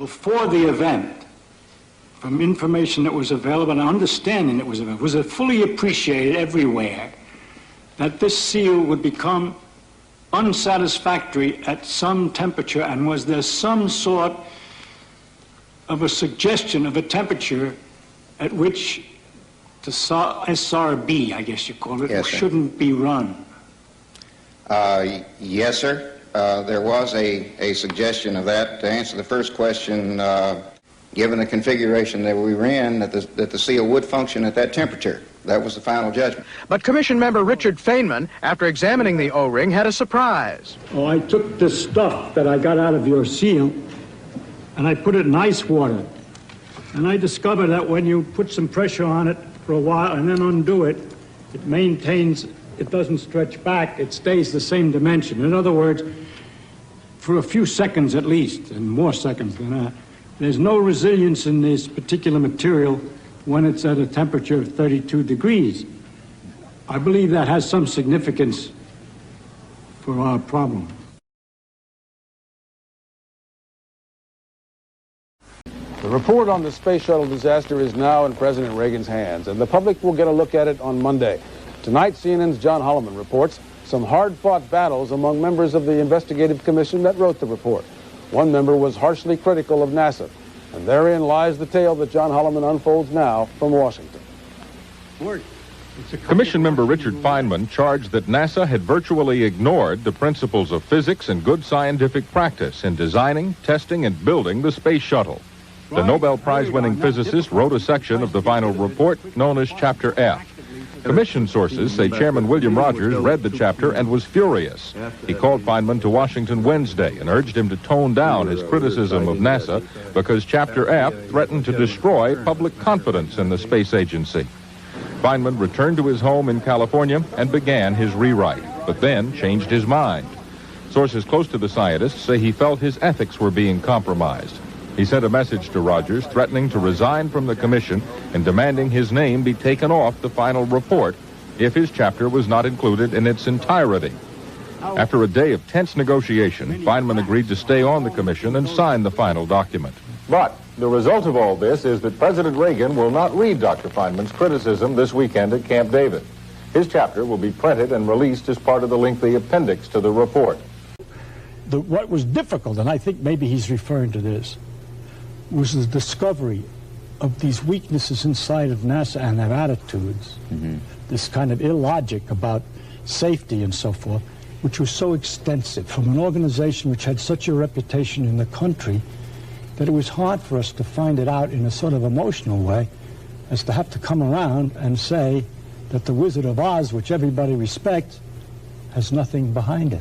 before the event, from information that was available and understanding that was available, was it fully appreciated everywhere that this seal would become unsatisfactory at some temperature, and was there some sort of a suggestion of a temperature at which the SRB, I guess you call it, Yes, sir. shouldn't be run? Yes, sir. There was a suggestion of that. To answer the first question, given the configuration that we were in, that the seal would function at that temperature. That was the final judgment. But Commission member Richard Feynman, after examining the O-ring, had a surprise. Oh, I took the stuff that I got out of your seal and I put it in ice water. And I discovered that when you put some pressure on it for a while and then undo it, it maintains, it doesn't stretch back, it stays the same dimension. In other words, for a few seconds at least, and more seconds than that, there's no resilience in this particular material when it's at a temperature of 32 degrees. I believe that has some significance for our problem. The report on the space shuttle disaster is now in President Reagan's hands, and the public will get a look at it on Monday. Tonight, CNN's John Holloman reports some hard-fought battles among members of the investigative commission that wrote the report. One member was harshly critical of NASA, and therein lies the tale that John Holloman unfolds now from Washington. Commission member Richard Feynman charged that NASA had virtually ignored the principles of physics and good scientific practice in designing, testing, and building the space shuttle. The Nobel Prize-winning physicist wrote a section of the final report known as Chapter F. Commission sources say Chairman William Rogers read the chapter and was furious. He called Feynman to Washington Wednesday and urged him to tone down his criticism of NASA because Chapter F threatened to destroy public confidence in the space agency. Feynman returned to his home in California and began his rewrite, but then changed his mind. Sources close to the scientist say he felt his ethics were being compromised. He sent a message to Rogers threatening to resign from the commission and demanding his name be taken off the final report if his chapter was not included in its entirety. After a day of tense negotiation, Feynman agreed to stay on the commission and sign the final document. But the result of all this is that President Reagan will not read Dr. Feynman's criticism this weekend at Camp David. His chapter will be printed and released as part of the lengthy appendix to the report. What was difficult, and I think maybe he's referring to this, was the discovery of these weaknesses inside of NASA and their attitudes, this kind of illogic about safety and so forth, which was so extensive from an organization which had such a reputation in the country that it was hard for us to find it out in a sort of emotional way, as to have to come around and say that the Wizard of Oz, which everybody respects, has nothing behind it.